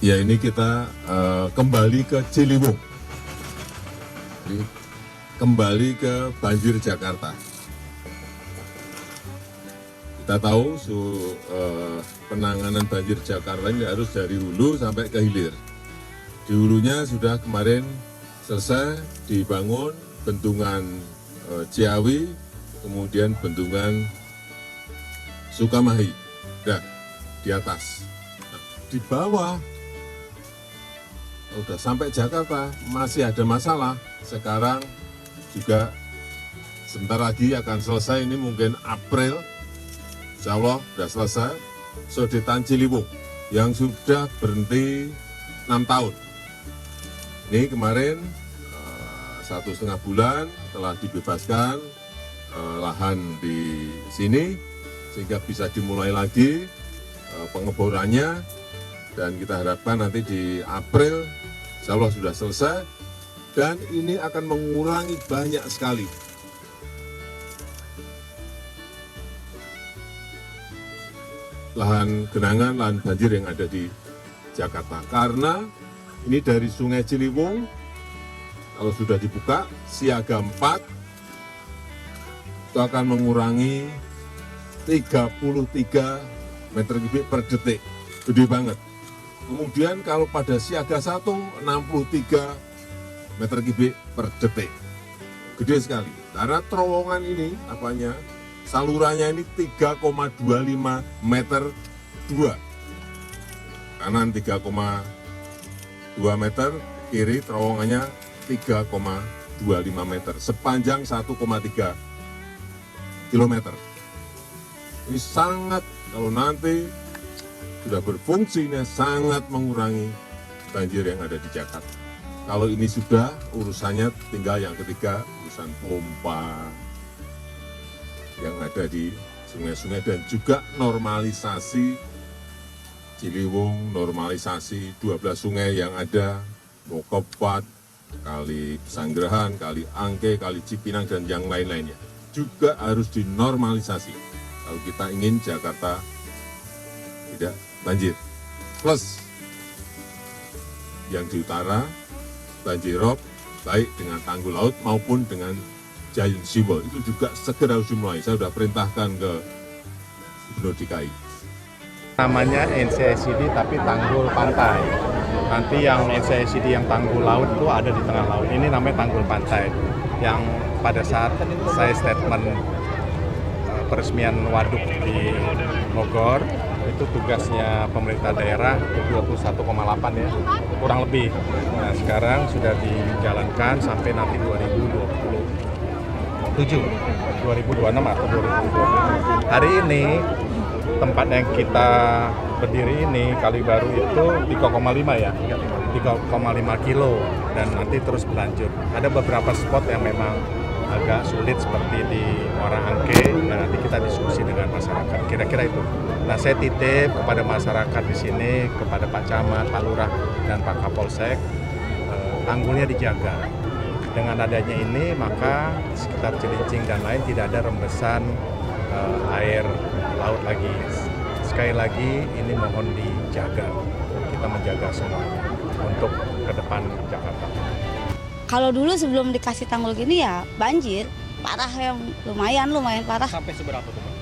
Ya, ini kita kembali ke Ciliwung. Jadi, kembali ke banjir Jakarta. Kita tahu penanganan banjir Jakarta ini harus dari hulu sampai ke hilir. Di hulunya sudah kemarin selesai dibangun bendungan Ciawi, kemudian bendungan Sukamahi. Nah, di atas. Nah, di bawah udah sampai Jakarta masih ada masalah. Sekarang juga sebentar lagi akan selesai, ini mungkin April, insya Allah sudah selesai, Sodetan Ciliwung yang sudah berhenti 6 tahun. Ini kemarin 1,5 bulan telah dibebaskan lahan di sini sehingga bisa dimulai lagi pengeborannya, dan kita harapkan nanti di April insya Allah sudah selesai, dan ini akan mengurangi banyak sekali lahan genangan, lahan banjir yang ada di Jakarta. Karena ini dari Sungai Ciliwung, kalau sudah dibuka, siaga 4, itu akan mengurangi 33 meter kubik per detik. Gede banget. Kemudian kalau pada siaga 1, 63 meter kubik per detik. Gede sekali. Karena terowongan ini, salurannya ini 3,25 meter 2. Kanan 3,2 meter, kiri terowongannya 3,25 meter. Sepanjang 1,3 kilometer. Ini sangat, kalau nanti sudah berfungsi, ini sangat mengurangi banjir yang ada di Jakarta. Kalau ini sudah, urusannya tinggal yang ketiga, urusan pompa yang ada di sungai-sungai, dan juga normalisasi Ciliwung, normalisasi 12 sungai yang ada, Mokepat, Kali Pesanggerahan, Kali Angke, Kali Cipinang, dan yang lain-lainnya. Juga harus dinormalisasi kalau kita ingin Jakarta tidak banjir. Plus yang di utara, banjir rob, baik dengan tanggul laut maupun dengan Giant Seawall, itu juga segera harus dimulai. Saya sudah perintahkan ke Gubernur DKI. Namanya NCSID tapi tanggul pantai. Nanti yang NCSID yang tanggul laut itu ada di tengah laut. Ini namanya tanggul pantai. Yang pada saat saya statement peresmian waduk di Bogor, itu tugasnya pemerintah daerah 21,8 ya, kurang lebih. Nah, sekarang sudah dijalankan sampai nanti 2026 atau 2027. Hari ini tempat yang kita berdiri ini, Kali Baru itu 3,5 ya, 3,5 kilo, dan nanti terus berlanjut. Ada beberapa spot yang memang agak sulit seperti di Muara Angke, dan nanti kita diskusi dengan masyarakat. Kira-kira itu. Nah, saya titip kepada masyarakat di sini, kepada Pak Camat, Pak Lurah, dan Pak Kapolsek, tanggulnya dijaga. Dengan adanya ini, maka sekitar Cilincing dan lain tidak ada rembesan air laut lagi. Sekali lagi, ini mohon dijaga. Kita menjaga semuanya untuk ke depan Jakarta. Kalau dulu sebelum dikasih tanggul gini ya banjir, parah ya, lumayan parah. Sampai seberapa tuh, Pak?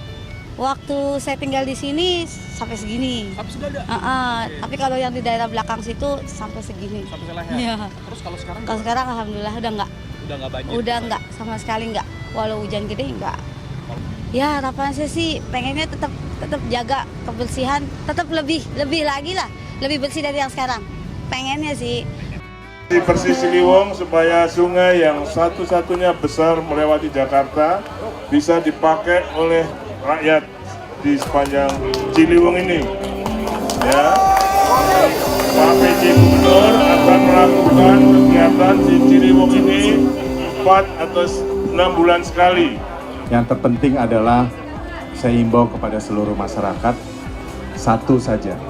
Waktu saya tinggal di sini sampai segini. Sampai segini ada? Okay. Tapi kalau yang di daerah belakang situ sampai segini. Sampai seleher? Iya. Terus kalau sekarang? Kalau sekarang alhamdulillah udah enggak. Udah nggak banjir? Udah enggak, sama sekali enggak. Walau hujan gede enggak. Ya harapan saya sih pengennya tetap jaga kebersihan, tetap lebih lagi lah, lebih bersih dari yang sekarang. Pengennya sih. Di Persis Ciliwung supaya sungai yang satu-satunya besar melewati Jakarta bisa dipakai oleh rakyat di sepanjang Ciliwung ini. Ya, Pak PJ Gubernur akan melakukan kegiatan di Ciliwung ini 4 atau 6 bulan sekali. Yang terpenting adalah saya himbau kepada seluruh masyarakat satu saja,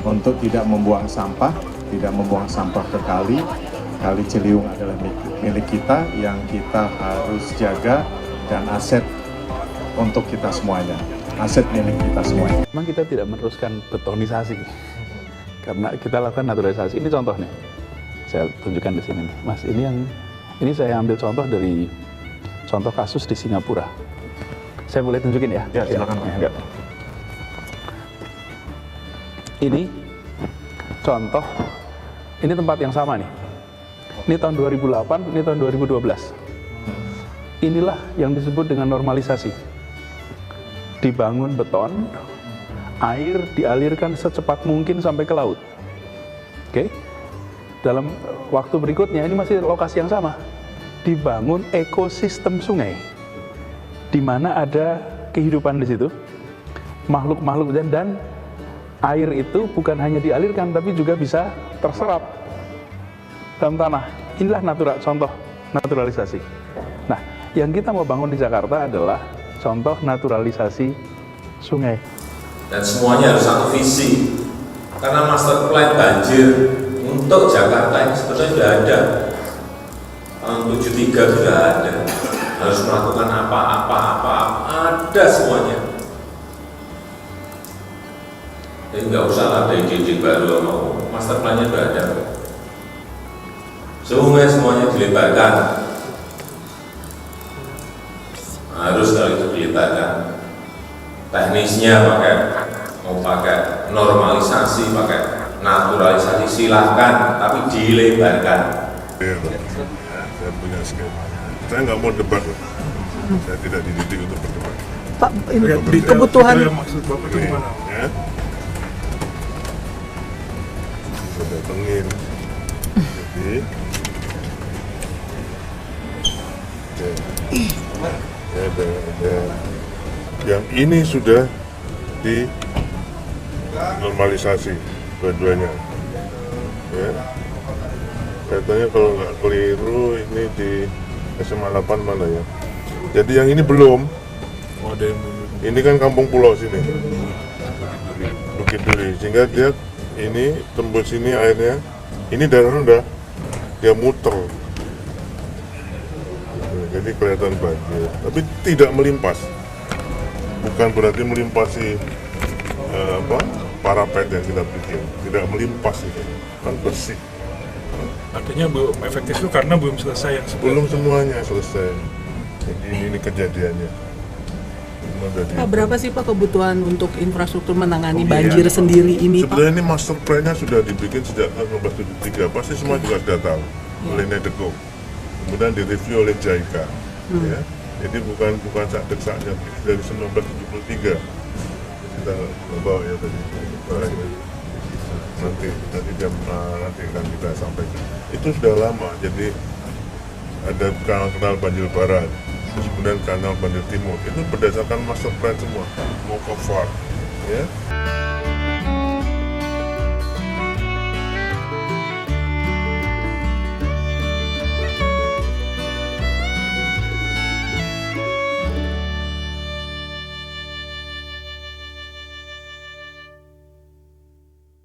untuk tidak membuang sampah ke kali. Kali Ciliwung adalah milik kita yang kita harus jaga, dan aset untuk kita semuanya, aset milik kita semuanya. Memang kita tidak meneruskan betonisasi, karena kita lakukan naturalisasi. Ini contoh nih, saya tunjukkan di sini nih, Mas. Ini saya ambil contoh dari contoh kasus di Singapura. Saya boleh tunjukin ya? Ya, silakan. Ya. Ini contoh, ini tempat yang sama nih. Ini tahun 2008, ini tahun 2012. Inilah yang disebut dengan normalisasi. Dibangun beton, air dialirkan secepat mungkin sampai ke laut. Oke? Dalam waktu berikutnya, ini masih lokasi yang sama. Dibangun ekosistem sungai, di mana ada kehidupan di situ, makhluk-makhluk dan air itu bukan hanya dialirkan, tapi juga bisa terserap dalam tanah. Inilah contoh naturalisasi. Nah, yang kita mau bangun di Jakarta adalah contoh naturalisasi sungai. Dan semuanya harus satu visi, karena master plan banjir untuk Jakarta ini sebetulnya sudah ada. Tahun 73 sudah ada, harus melakukan apa, ada semuanya. Jadi nggak usah ada ide-ide baru, master plan-nya sudah ada. Sungai semuanya dilebarkan, harus kalau itu dilebarkan. Teknisnya mau pakai normalisasi, pakai naturalisasi silahkan, tapi dilebarkan. Saya punya skemanya. Saya nggak mau debat, saya tidak dididik untuk berdebat. Pak, ini kebutuhan. Maksud Bapak itu gimana? Ya. Saya datengin. Jadi, ada yang ini sudah dinormalisasi dua-duanya. Ya. Katanya kalau nggak keliru ini di SMA 8 mana ya. Jadi yang ini belum. Ini kan kampung pulau sini, Bukit Duri, sehingga dia ini tembus sini airnya. Ini daerah rendah, dia muter. Jadi kelihatan banjir, tapi tidak melimpas. Bukan berarti melimpasi parapet yang kita bikin, tidak melimpas itu, kan bersih. Artinya belum efektif itu karena belum selesai yang sebelum. Belum semuanya selesai. Jadi ini kejadiannya. Pak, berapa sih Pak kebutuhan untuk infrastruktur menangani banjir sendiri ini Pak? Sebenarnya ini master plan-nya sudah dibikin sejak tahun 1973, pasti semua juga sudah tahu oleh Nedeko. Kemudian direview oleh JICA. Ya. Jadi bukan sak-dekaknya dari 1973. Kita bawa ya tadi. Nanti akan kita sampaikan. Itu sudah lama, jadi ada kanal banjir barat, terus kemudian kanal banjir timur. Itu berdasarkan master plan semua, mau ke far, ya.